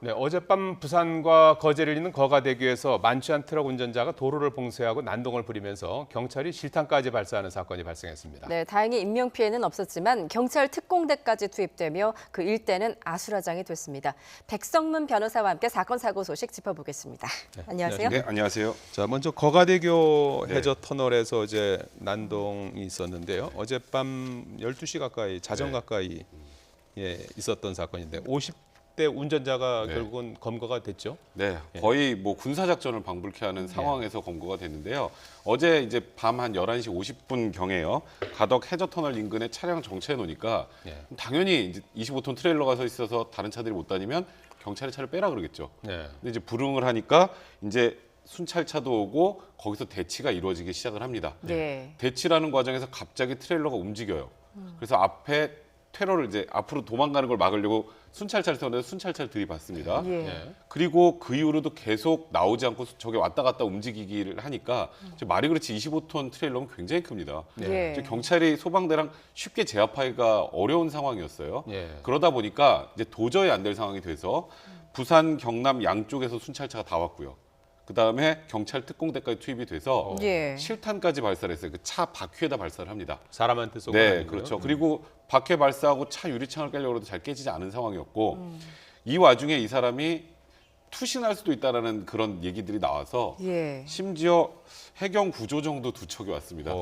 네, 어젯밤 부산과 거제를 잇는 거가대교에서 만취한 트럭 운전자가 도로를 봉쇄하고 난동을 부리면서 경찰이 실탄까지 발사하는 사건이 발생했습니다. 네, 다행히 인명피해는 없었지만 경찰 특공대까지 투입되며 그 일대는 아수라장이 됐습니다. 백성문 변호사와 함께 사건 사고 소식 짚어보겠습니다. 네, 안녕하세요. 네, 안녕하세요. 자, 먼저 거가대교 해저 터널에서 어제 난동이 있었는데요. 어젯밤 12시 가까이 자정 가까이 있었던 사건인데 50대 운전자가 결국은 검거가 됐죠. 네, 거의 뭐 군사작전을 방불케 하는 상황에서 검거가 됐는데요. 어제 이제 밤 한 11시 50분 경에요. 가덕 해저터널 인근에 차량 정체해 놓으니까 당연히 이제 25톤 트레일러가 서 있어서 다른 차들이 못 다니면 경찰이 차를 빼라 그러겠죠. 근데 이제 불응을 하니까 이제 순찰차도 오고 거기서 대치가 이루어지기 시작을 합니다. 대치라는 과정에서 갑자기 트레일러가 움직여요. 그래서 앞에 퇴로를 이제 앞으로 도망가는 걸 막으려고 순찰차를 세웠는데 순찰차를 들이받습니다. 그리고 그 이후로도 계속 나오지 않고 저게 왔다 갔다 움직이기를 하니까 말이 그렇지 25톤 트레일러는 굉장히 큽니다. 경찰이 소방대랑 쉽게 제압하기가 어려운 상황이었어요. 그러다 보니까 이제 도저히 안 될 상황이 돼서 부산, 경남 양쪽에서 순찰차가 다 왔고요. 그다음에 경찰 특공대까지 투입이 돼서 실탄까지 발사를 했어요. 그 차 바퀴에다 발사를 합니다. 사람한테 쏘고 네, 그렇죠. 그리고 바퀴 발사하고 차 유리창을 깨려고 해도 잘 깨지지 않은 상황이었고 이 와중에 이 사람이 투신할 수도 있다라는 그런 얘기들이 나와서 심지어 해경 구조정도 두 척이 왔습니다.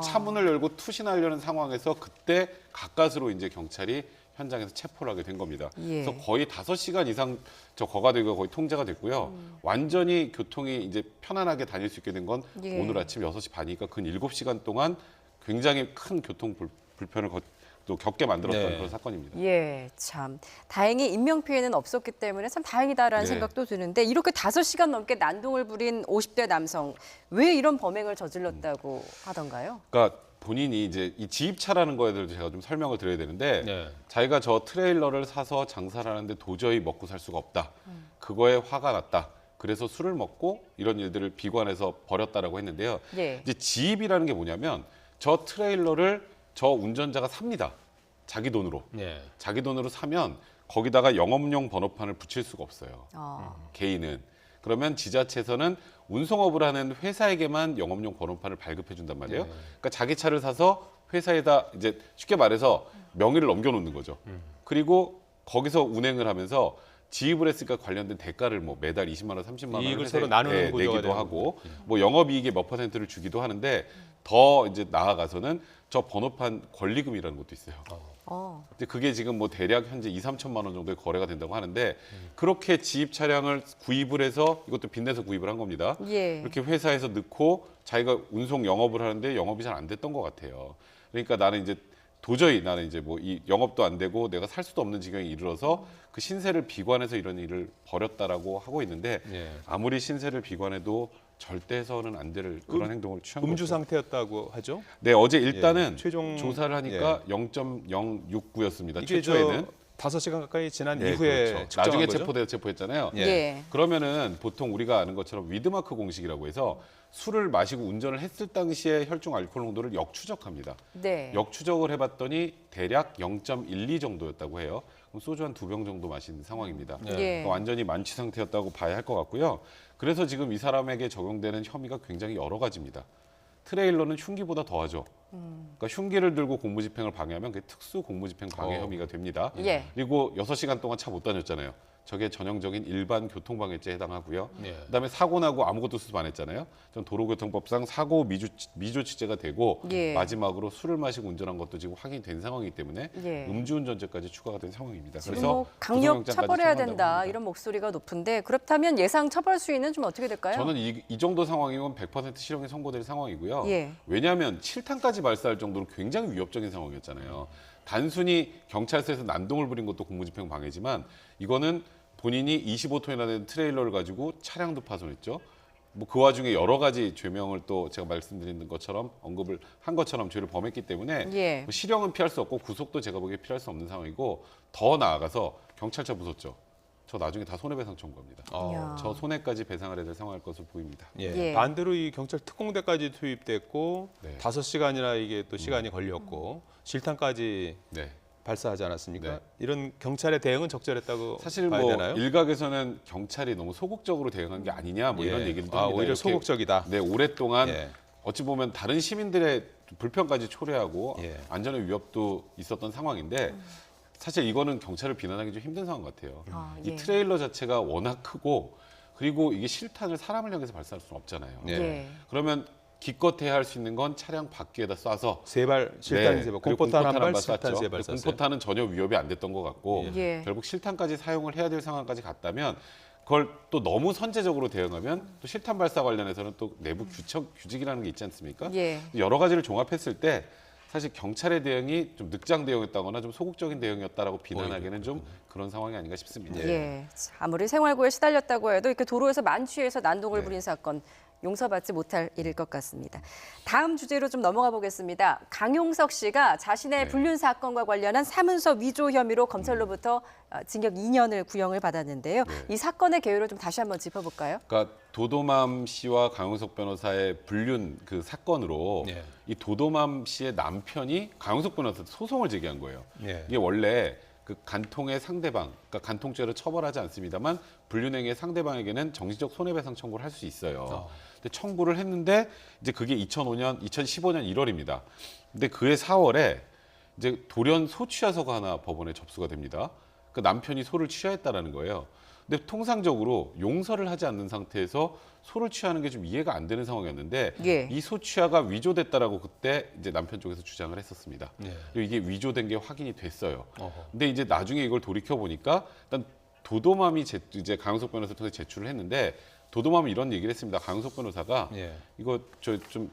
차 문을 열고 투신하려는 상황에서 그때 가까스로 이제 경찰이 현장에서 체포를 하게 된 겁니다. 그래서 거의 5시간 이상 저 거가대교가 거의 통제가 됐고요. 완전히 교통이 이제 편안하게 다닐 수 있게 된 건 오늘 아침 6시 반이니까 근 7시간 동안 굉장히 큰 교통 불편을 또 겪게 만들었던 그런 사건입니다. 참 다행히 인명피해는 없었기 때문에 참 다행이다라는 생각도 드는데 이렇게 5시간 넘게 난동을 부린 50대 남성 왜 이런 범행을 저질렀다고 하던가요? 그러니까 본인이 이제 이 지입차라는 거에 대해서 제가 좀 설명을 드려야 되는데 자기가 저 트레일러를 사서 장사를 하는데 도저히 먹고 살 수가 없다. 그거에 화가 났다. 그래서 술을 먹고 이런 일들을 비관해서 벌였다라고 했는데요. 이제 지입이라는 게 뭐냐면 저 트레일러를 저 운전자가 삽니다. 자기 돈으로. 자기 돈으로 사면 거기다가 영업용 번호판을 붙일 수가 없어요. 개인은. 그러면 지자체에서는 운송업을 하는 회사에게만 영업용 번호판을 발급해 준단 말이에요. 그러니까 자기 차를 사서 회사에다 이제 쉽게 말해서 명의를 넘겨놓는 거죠. 그리고 거기서 운행을 하면서 지입을 했으니까 관련된 대가를 뭐 매달 20만 원, 30만 원을 이익을 서로 나누는 구조가 내기도 하고 뭐 영업이익의 몇 퍼센트를 주기도 하는데 더 이제 나아가서는 저 번호판 권리금이라는 것도 있어요. 근데 그게 지금 뭐 대략 현재 2, 3천만 원 정도의 거래가 된다고 하는데 그렇게 지입 차량을 구입을 해서 이것도 빚내서 구입을 한 겁니다. 이렇게 회사에서 넣고 자기가 운송 영업을 하는데 영업이 잘 안 됐던 것 같아요. 그러니까 나는 이제 도저히 나는 이제 뭐 이 영업도 안 되고 내가 살 수도 없는 지경에 이르러서 그 신세를 비관해서 이런 일을 벌였다라고 하고 있는데 아무리 신세를 비관해도 절대 해서는 안 될 그런 행동을 취한 음주 거죠. 상태였다고 하죠. 네, 어제 일단은 최종 조사를 하니까 0.069였습니다. 이게 최초에는 5시간 가까이 지난 네, 이후에 그렇죠. 나중에 측정한 거죠? 체포했잖아요. 그러면은 보통 우리가 아는 것처럼 위드마크 공식이라고 해서 술을 마시고 운전을 했을 당시에 혈중 알코올 농도를 역추적합니다. 역추적을 해봤더니 대략 0.12 정도였다고 해요. 그럼 소주 한 2병 정도 마신 상황입니다. 그러니까 완전히 만취 상태였다고 봐야 할 것 같고요. 그래서 지금 이 사람에게 적용되는 혐의가 굉장히 여러 가지입니다. 트레일러는 흉기보다 더하죠. 그러니까 흉기를 들고 공무집행을 방해하면 그게 특수 공무집행 방해 혐의가 됩니다. 그리고 6시간 동안 차 못 다녔잖아요. 저게 전형적인 일반 교통방해죄에 해당하고요. 그다음에 사고 나고 아무것도 수습 안 했잖아요. 전 도로교통법상 사고 미조치죄가 되고 마지막으로 술을 마시고 운전한 것도 지금 확인이 된 상황이기 때문에 음주운전죄까지 추가가 된 상황입니다. 그래서 뭐 강력 구속영장까지 처벌해야 청구한다고 된다 합니다. 이런 목소리가 높은데 그렇다면 예상 처벌 수위는 좀 어떻게 될까요? 저는 이 정도 상황이면 100% 실형이 선고될 상황이고요. 왜냐하면 7탄까지 발사할 정도로 굉장히 위협적인 상황이었잖아요. 단순히 경찰서에서 난동을 부린 것도 공무집행 방해지만 이거는 본인이 25톤이나 되는 트레일러를 가지고 차량도 파손했죠. 뭐 그 와중에 여러 가지 죄명을 또 제가 말씀드린 것처럼 언급을 한 것처럼 죄를 범했기 때문에 뭐 실형은 피할 수 없고 구속도 제가 보기에 피할 수 없는 상황이고 더 나아가서 경찰차 부쉈죠. 저 나중에 다 손해배상 청구합니다. 저 손해까지 배상을 해야 될 상황일 것으로 보입니다. 반대로 이 경찰 특공대까지 투입됐고 5시간이나 이게 또 시간이 걸렸고 실탄까지 발사하지 않았습니까? 네. 이런 경찰의 대응은 적절했다고 사실 봐야 뭐 되나요? 일각에서는 경찰이 너무 소극적으로 대응한 게 아니냐 뭐 이런 예. 얘기도 아, 합니다. 오히려 이렇게 소극적이다. 네, 오랫동안 예. 어찌 보면 다른 시민들의 불편까지 초래하고 예. 안전의 위협도 있었던 상황인데 사실 이거는 경찰을 비난하기 좀 힘든 상황 같아요. 아, 이 예. 트레일러 자체가 워낙 크고 그리고 이게 실탄을 사람을 향해서 발사할 수는 없잖아요. 예. 예. 그러면 기껏해야 할 수 있는 건 차량 밖에다 쏴서 세발 실탄 네, 세발, 그리고 공포탄 한 공포탄 발, 실탄 쐈죠. 세발 쐈어요. 공포탄은 전혀 위협이 안 됐던 것 같고 예. 결국 실탄까지 사용을 해야 될 상황까지 갔다면 그걸 또 너무 선제적으로 대응하면 또 실탄 발사 관련해서는 또 내부 규칙이라는 게 있지 않습니까? 예. 여러 가지를 종합했을 때 사실 경찰의 대응이 좀 늑장 대응이었다거나 좀 소극적인 대응이었다라고 비난하기는 좀 그런 상황이 아닌가 싶습니다. 예. 아무리 생활고에 시달렸다고 해도 이렇게 도로에서 만취해서 난동을 네. 부린 사건 용서받지 못할 일일 것 같습니다. 다음 주제로 좀 넘어가 보겠습니다. 강용석 씨가 자신의 네. 불륜 사건과 관련한 사문서 위조 혐의로 검찰로부터 징역 2년을 구형을 받았는데요. 네. 이 사건의 개요를 좀 다시 한번 짚어볼까요? 그러니까 도도맘 씨와 강용석 변호사의 불륜 그 사건으로 예. 이 도도맘 씨의 남편이 강용석 변호사한테 소송을 제기한 거예요. 예. 이게 원래 그 간통의 상대방, 그러니까 간통죄로 처벌하지 않습니다만 불륜행위의 상대방에게는 정신적 손해배상 청구를 할 수 있어요. 근데 청구를 했는데 이제 그게 2015년 1월입니다. 근데 그해 4월에 이제 돌연 소취하서가 하나 법원에 접수가 됩니다. 그 남편이 소를 취하했다라는 거예요. 근데 통상적으로 용서를 하지 않는 상태에서 소를 취하는 게 좀 이해가 안 되는 상황이었는데 예. 이 소취하가 위조됐다라고 그때 이제 남편 쪽에서 주장을 했었습니다. 예. 그리고 이게 위조된 게 확인이 됐어요. 어허. 근데 이제 나중에 이걸 돌이켜 보니까 일단 도도맘이 이제 강용석 변호사를 통해 제출을 했는데 도도맘이 이런 얘기를 했습니다. 강용석 변호사가 예. 이거 좀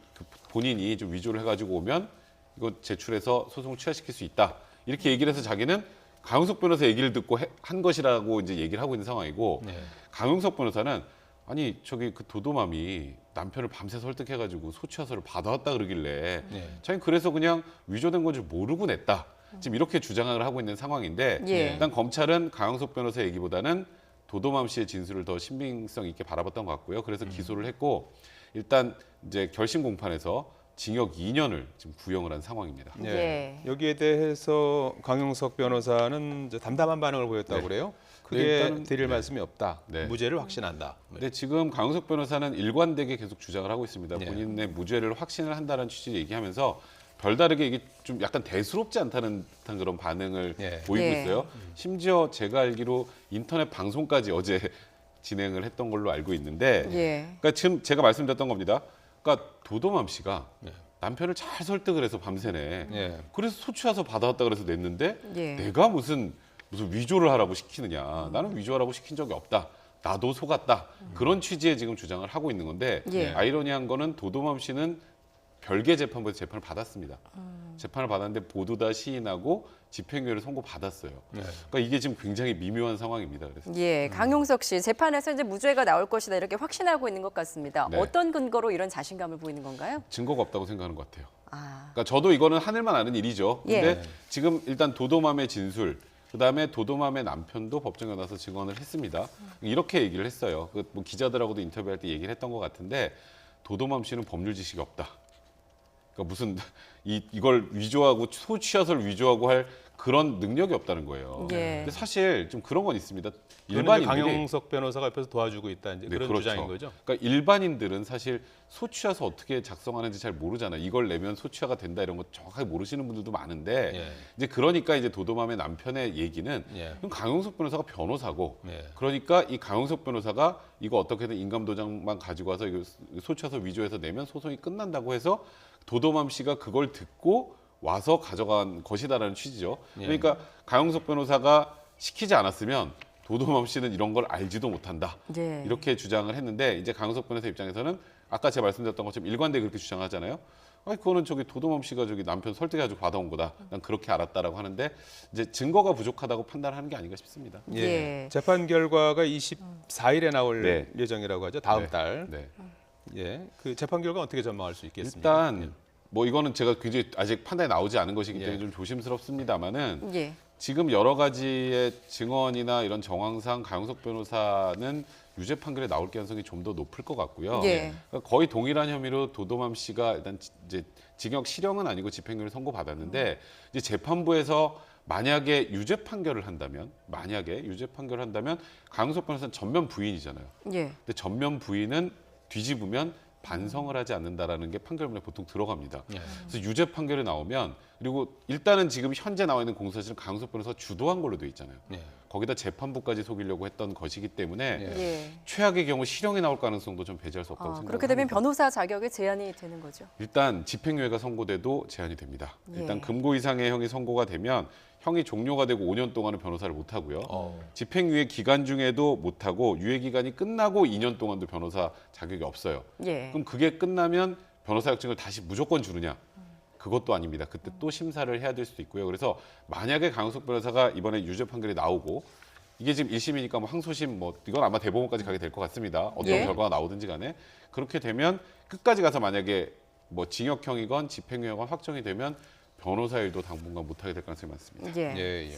본인이 좀 위조를 해가지고 오면 이거 제출해서 소송을 취하시킬 수 있다. 이렇게 얘기를 해서 자기는 강용석 변호사 얘기를 듣고 한 것이라고 이제 얘기를 하고 있는 상황이고 예. 강용석 변호사는 아니 저기 그 도도맘이 남편을 밤새 설득해가지고 소취하서를 받아왔다 그러길래 예. 자기는 그래서 그냥 위조된 건 줄 모르고 냈다. 지금 이렇게 주장을 하고 있는 상황인데 예. 일단 검찰은 강용석 변호사 얘기보다는 도도맘 씨의 진술을 더 신빙성 있게 바라봤던 것 같고요. 그래서 기소를 했고 일단 이제 결심 공판에서 징역 2년을 지금 구형을 한 상황입니다. 예. 예. 여기에 대해서 강용석 변호사는 이제 담담한 반응을 보였다고 네. 그래요. 네, 크게 일단은 드릴 네. 말씀이 없다. 네. 무죄를 확신한다. 근데 지금 강용석 변호사는 일관되게 계속 주장을 하고 있습니다. 네. 본인의 무죄를 확신을 한다는 취지를 얘기하면서 별다르게 이게 좀 약간 대수롭지 않다는 듯한 그런 반응을 예. 보이고 예. 있어요. 심지어 제가 알기로 인터넷 방송까지 어제 진행을 했던 걸로 알고 있는데 예. 그러니까 지금 제가 말씀드렸던 겁니다. 그러니까 도도맘 씨가 네. 남편을 잘 설득을 해서 밤새네. 예. 그래서 소취해서 받아왔다 그래서 냈는데 예. 내가 무슨 위조를 하라고 시키느냐. 나는 위조하라고 시킨 적이 없다. 나도 속았다. 그런 취지의 지금 주장을 하고 있는 건데 예. 아이러니한 거는 도도맘 씨는 별개 재판부에서 재판을 받았습니다. 재판을 받았는데 모두 다 시인하고 집행유예를 선고받았어요. 예. 그러니까 이게 지금 굉장히 미묘한 상황입니다. 그래서 예, 강용석 씨 재판에서 이제 무죄가 나올 것이다 이렇게 확신하고 있는 것 같습니다. 네. 어떤 근거로 이런 자신감을 보이는 건가요? 증거가 없다고 생각하는 것 같아요. 아, 그러니까 저도 이거는 하늘만 아는 일이죠. 근데 예. 지금 일단 도도맘의 진술, 그다음에 도도맘의 남편도 법정에 나와서 증언을 했습니다. 이렇게 얘기를 했어요. 뭐 기자들하고도 인터뷰할 때 얘기를 했던 것 같은데 도도맘 씨는 법률 지식이 없다. 그러니까 무슨 이걸 위조하고 소취하서를 위조하고 할 그런 능력이 없다는 거예요. 예. 근데 사실 좀 그런 건 있습니다. 일반인 일반인들이 강용석 변호사가 옆에서 도와주고 있다 이제 네, 그런 그렇죠. 주장인 거죠. 그러니까 일반인들은 사실 소취하서 어떻게 작성하는지 잘 모르잖아요. 이걸 내면 소취하가 된다 이런 거 정확하게 모르시는 분들도 많은데 예. 이제 그러니까 이제 도도맘의 남편의 얘기는 예. 그럼 강용석 변호사가 변호사고 예. 그러니까 이 강용석 변호사가 이거 어떻게든 인감 도장만 가지고 와서 이거 소취하서 위조해서 내면 소송이 끝난다고 해서 도도맘 씨가 그걸 듣고 와서 가져간 것이다라는 취지죠. 예. 그러니까 강용석 변호사가 시키지 않았으면 도도맘 씨는 이런 걸 알지도 못한다. 네. 이렇게 주장을 했는데 이제 강용석 변호사 입장에서는 아까 제가 말씀드렸던 것처럼 일관되게 그렇게 주장하잖아요. 아니 그거는 저기 도도맘 씨가 저기 남편 설득해가지고 받아온 거다. 난 그렇게 알았다라고 하는데 이제 증거가 부족하다고 판단하는 게 아닌가 싶습니다. 예. 예. 재판 결과가 24일에 나올 네. 예정이라고 하죠. 다음 네. 달. 네. 예. 그 재판 결과 어떻게 전망할 수 있겠습니까? 일단 뭐 이거는 제가 굉장히 아직 판단이 나오지 않은 것이기 때문에 예. 좀 조심스럽습니다만은 예. 지금 여러 가지의 증언이나 이런 정황상 강용석 변호사는 유죄 판결에 나올 가능성이 좀 더 높을 것 같고요. 예. 그러니까 거의 동일한 혐의로 도도맘 씨가 일단 이제 징역 실형은 아니고 집행유예를 선고받았는데 이제 재판부에서 만약에 유죄 판결을 한다면 강용석 변호사는 전면 부인이잖아요. 예. 근데 전면 부인은 뒤집으면 반성을 하지 않는다라는 게 판결문에 보통 들어갑니다. 예. 그래서 유죄 판결이 나오면 그리고 일단은 지금 현재 나와 있는 공소사실은 강용석 변호사가 주도한 걸로 돼 있잖아요. 예. 거기다 재판부까지 속이려고 했던 것이기 때문에 예. 최악의 경우 실형이 나올 가능성도 좀 배제할 수 없다고 생각합니다. 그렇게 되면 변호사 자격이 제한이 되는 거죠. 일단 집행유예가 선고돼도 제한이 됩니다. 일단 예. 금고 이상의 형이 선고가 되면 형이 종료가 되고 5년 동안은 변호사를 못 하고요. 집행유예 기간 중에도 못 하고 유예 기간이 끝나고 2년 동안도 변호사 자격이 없어요. 예. 그럼 그게 끝나면 변호사 자격증을 다시 무조건 주느냐? 그것도 아닙니다. 그때 또 심사를 해야 될 수도 있고요. 그래서 만약에 강용석 변호사가 이번에 유죄 판결이 나오고 이게 지금 1심이니까 뭐 항소심 뭐 이건 아마 대법원까지 가게 될 것 같습니다. 어떤 예. 결과가 나오든지 간에 그렇게 되면 끝까지 가서 만약에 뭐 징역형이건 집행유예건 확정이 되면 변호사 일도 당분간 못하게 될 가능성이 많습니다. 예. 예, 예.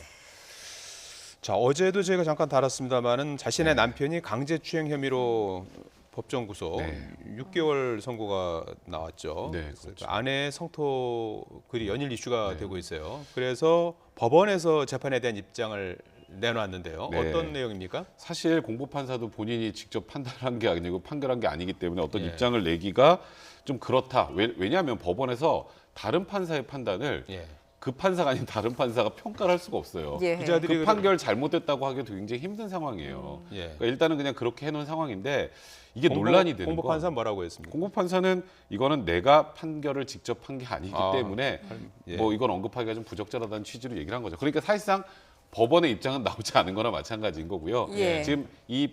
자, 어제도 저희가 잠깐 다뤘습니다만은 자신의 남편이 강제추행 혐의로 법정 구속 네. 6개월 선고가 나왔죠. 네, 그래서 그렇죠. 그 아내의 성토 글이 연일 이슈가 되고 있어요. 그래서 법원에서 재판에 대한 입장을 내놨는데요. 네. 어떤 내용입니까? 사실 공보판사도 본인이 직접 판단한 게 아니고 판결한 게 아니기 때문에 어떤 예. 입장을 내기가 좀 그렇다. 왜냐하면 법원에서 다른 판사의 판단을 예. 그 판사가 아닌 다른 판사가 평가를 할 수가 없어요. 예. 기자들이 그 판결 잘못됐다고 하기도 굉장히 힘든 상황이에요. 예. 그러니까 일단은 그냥 그렇게 해놓은 상황인데 이게 논란이 되는 공보 건 판사 뭐라고 했습니까? 공보판사는 이거는 내가 판결을 직접 한 게 아니기 때문에 예. 뭐 이건 언급하기가 좀 부적절하다는 취지로 얘기를 한 거죠. 그러니까 사실상 법원의 입장은 나오지 않은 거나 마찬가지인 거고요. 예. 지금 이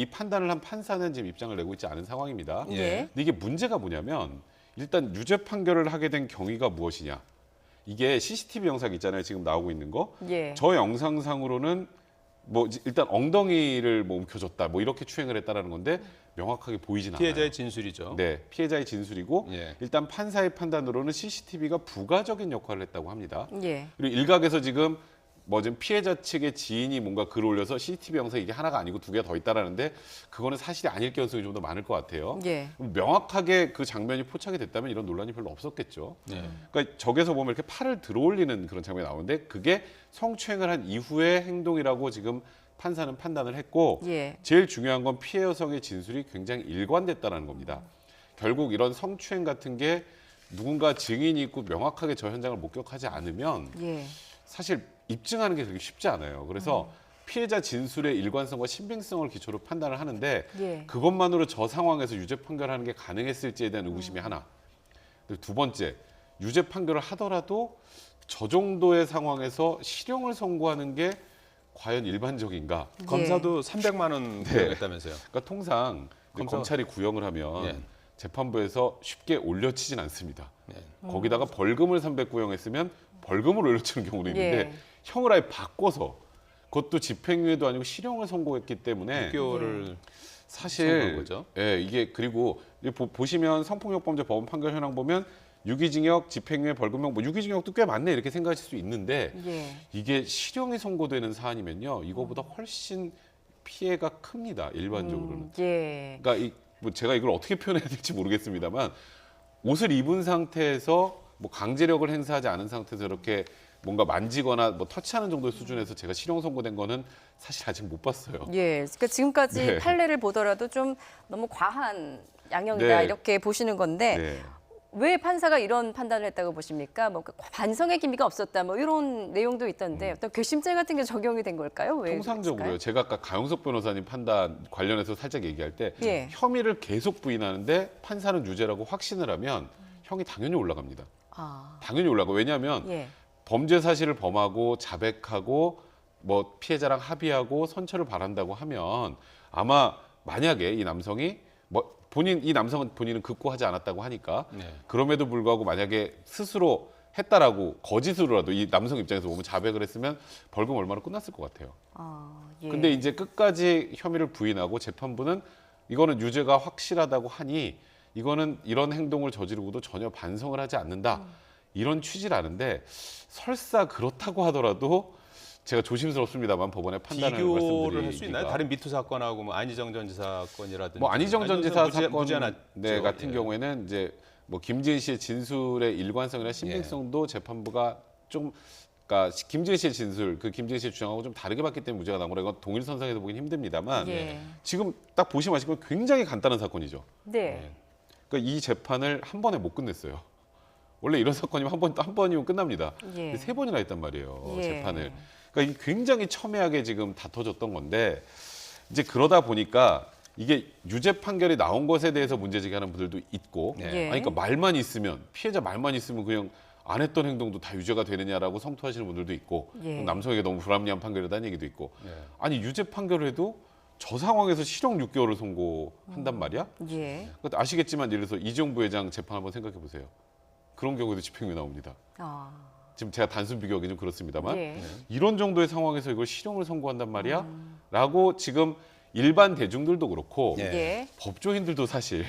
판단을 한 판사는 지금 입장을 내고 있지 않은 상황입니다. 예. 근데 이게 문제가 뭐냐면 일단 유죄 판결을 하게 된 경위가 무엇이냐. 이게 CCTV 영상 있잖아요. 지금 나오고 있는 거. 예. 저 영상상으로는 뭐 일단 엉덩이를 뭐 움켜줬다. 뭐 이렇게 추행을 했다라는 건데 명확하게 보이진 않아요. 피해자의 진술이죠. 네, 피해자의 진술이고 예. 일단 판사의 판단으로는 CCTV가 부가적인 역할을 했다고 합니다. 예. 그리고 일각에서 지금 뭐 지금 피해자 측의 지인이 뭔가 글을 올려서 CCTV 영상 이게 하나가 아니고 두 개가 더 있다라는데 그거는 사실이 아닐 가능성이 좀 더 많을 것 같아요. 예. 명확하게 그 장면이 포착이 됐다면 이런 논란이 별로 없었겠죠. 예. 그러니까 적에서 보면 이렇게 팔을 들어올리는 그런 장면이 나오는데 그게 성추행을 한 이후의 행동이라고 지금 판사는 판단을 했고 예. 제일 중요한 건 피해 여성의 진술이 굉장히 일관됐다는 겁니다. 결국 이런 성추행 같은 게 누군가 증인이 있고 명확하게 저 현장을 목격하지 않으면 예. 사실 입증하는 게 그렇게 쉽지 않아요. 그래서 피해자 진술의 일관성과 신빙성을 기초로 판단을 하는데 예. 그것만으로 저 상황에서 유죄 판결하는 게 가능했을지에 대한 의구심이 하나. 그리고 두 번째, 유죄 판결을 하더라도 저 정도의 상황에서 실형을 선고하는 게 과연 일반적인가? 검사도 300만 원 부여했다면서요. 그러니까 통상 검찰이 구형을 하면 예. 재판부에서 쉽게 올려치진 않습니다. 예. 거기다가 벌금을 300 구형했으면 벌금을 올려치는 경우도 있는데 예. 형을 아예 바꿔서 그것도 집행유예도 아니고 실형을 선고했기 때문에 6개월을 사실 선고한 거죠. 예, 이게 그리고 보시면 성폭력범죄 법원 판결 현황 보면 유기징역, 집행유예, 벌금형 뭐 유기징역도 꽤 많네 이렇게 생각하실 수 있는데 예. 이게 실형이 선고되는 사안이면요 이거보다 훨씬 피해가 큽니다 일반적으로는. 예. 그러니까 뭐 제가 이걸 어떻게 표현해야 될지 모르겠습니다만 옷을 입은 상태에서 뭐 강제력을 행사하지 않은 상태에서 이렇게 뭔가 만지거나 뭐 터치하는 정도의 수준에서 제가 실형 선고된 거는 사실 아직 못 봤어요. 예. 그러니까 지금까지 네. 판례를 보더라도 좀 너무 과한 양형이다 네. 이렇게 보시는 건데 네. 왜 판사가 이런 판단을 했다고 보십니까? 뭐 반성의 기미가 없었다, 뭐 이런 내용도 있던데 어떤 괘씸죄 같은 게 적용이 된 걸까요? 왜 통상적으로요. 그랬을까요? 제가 아까 강용석 변호사님 판단 관련해서 살짝 얘기할 때 예. 혐의를 계속 부인하는데 판사는 유죄라고 확신을 하면 형이 당연히 올라갑니다. 아, 당연히 올라가. 왜냐하면 예, 범죄 사실을 범하고 자백하고 뭐 피해자랑 합의하고 선처를 바란다고 하면 아마 만약에 이 남성이 뭐 이 남성은 본인은 극고하지 않았다고 하니까 네. 그럼에도 불구하고 만약에 스스로 했다라고 거짓으로라도 이 남성 입장에서 보면 자백을 했으면 벌금 얼마로 끝났을 것 같아요. 예. 근데 이제 끝까지 혐의를 부인하고 재판부는 이거는 유죄가 확실하다고 하니 이거는 이런 행동을 저지르고도 전혀 반성을 하지 않는다. 이런 취지라는데 설사 그렇다고 하더라도 제가 조심스럽습니다만 법원의 판단을 비교를 할 수 말씀드리기가 있나요? 다른 미투 사건하고 뭐 안희정 전 지사 건이라든지 뭐 안희정 전 지사 사건 무죄나 네, 같은 예. 경우에는 이제 뭐 김지은 씨의 진술의 일관성이나 신빙성도 재판부가 좀 그러니까 김진희 씨의 진술, 그 김진희 씨의 주장하고 좀 다르게 봤기 때문에 무죄가 나온 거라 이건 동일선상에서 보긴 힘듭니다만 예. 지금 딱 보시면 아시겠지만 굉장히 간단한 사건이죠. 네. 그러니까 이 재판을 한 번에 못 끝냈어요. 원래 이런 사건이면 한 번이면 끝납니다. 예. 근데 3번이나 했단 말이에요. 예. 재판을. 그러니까 이게 굉장히 첨예하게 지금 다퉈졌던 건데 이제 그러다 보니까 이게 유죄 판결이 나온 것에 대해서 문제제기하는 분들도 있고, 네. 예. 아니, 그러니까 말만 있으면 피해자 말만 있으면 그냥 안 했던 행동도 다 유죄가 되느냐라고 성토하시는 분들도 있고, 예. 남성에게 너무 불합리한 판결이라는 얘기도 있고, 네. 아니 유죄 판결을 해도 저 상황에서 실형 6개월을 선고한단 말이야? 예. 그것도 아시겠지만 예를 들어서 이재용 부회장 재판 한번 생각해 보세요. 그런 경우에도 집행유예 나옵니다. 아. 지금 제가 단순 비교하기 좀 그렇습니다만 예. 이런 정도의 상황에서 이걸 실형을 선고한단 말이야? 라고 지금 일반 대중들도 그렇고 예. 예. 법조인들도 사실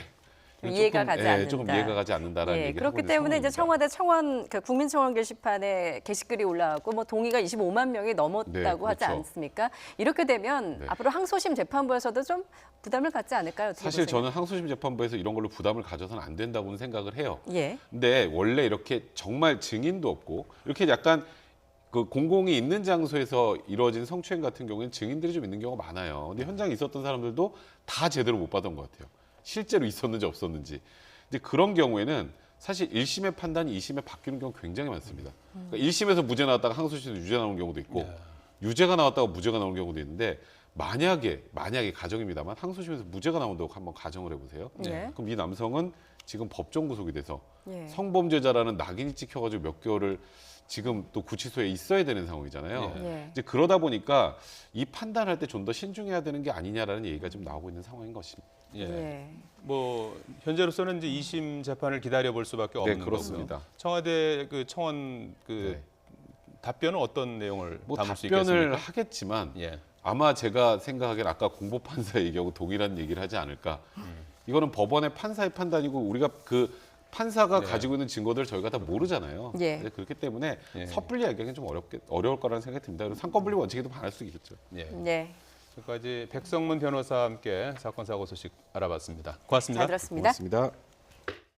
이해가 조금, 가지 않는다. 조금 이해가 가지 않는다라는 예, 얘기를 그렇기 하고 있는 때문에 이제 상황입니다. 청와대 청원 그 국민청원 게시판에 게시글이 올라왔고 뭐 동의가 25만 명이 넘었다고 네, 하지 그렇죠. 않습니까? 이렇게 되면 네. 앞으로 항소심 재판부에서도 좀 부담을 갖지 않을까요? 어떻게 사실 보세요? 저는 항소심 재판부에서 이런 걸로 부담을 가져서는 안 된다고는 생각을 해요. 예. 근데 원래 이렇게 정말 증인도 없고 이렇게 약간 그 공공이 있는 장소에서 이루어진 성추행 같은 경우에는 증인들이 좀 있는 경우가 많아요. 근데 현장에 있었던 사람들도 다 제대로 못 받은 것 같아요. 실제로 있었는지 없었는지. 근데 그런 경우에는 사실 1심의 판단이 2심에 바뀌는 경우 굉장히 많습니다. 그러니까 1심에서 무죄 나왔다가 항소심에서 유죄 나오는 경우도 있고 네. 유죄가 나왔다가 무죄가 나오는 경우도 있는데 만약에 가정입니다만 항소심에서 무죄가 나온다고 한번 가정을 해보세요. 네. 그럼 이 남성은 지금 법정 구속이 돼서 예. 성범죄자라는 낙인이 찍혀가지고 몇 개월을 지금 또 구치소에 있어야 되는 상황이잖아요. 예. 이제 그러다 보니까 이 판단할 때 좀 더 신중해야 되는 게 아니냐라는 얘기가 좀 나오고 있는 상황인 것입니다. 예. 예. 뭐 현재로서는 이제 2심 재판을 기다려 볼 수밖에 없는 그렇습니다. 거고요. 청와대 그 청원 그 네. 답변은 어떤 내용을 뭐 담을 수 답변을 있겠습니까? 하겠지만 예. 아마 제가 생각하기엔 아까 공보판사 얘기하고 동일한 얘기를 하지 않을까. 이거는 법원의 판사의 판단이고 우리가 그 판사가 네. 가지고 있는 증거들을 저희가 다 모르잖아요. 예. 네, 그렇기 때문에 예. 섣불리 얘기하기는 좀 어려울 거라는 생각이 듭니다. 그리고 상권분리 원칙에도 반할 수 있겠죠. 예. 예. 지금까지 백성문 변호사와 함께 사건 사고 소식 알아봤습니다. 고맙습니다. 잘 들었습니다. 고맙습니다.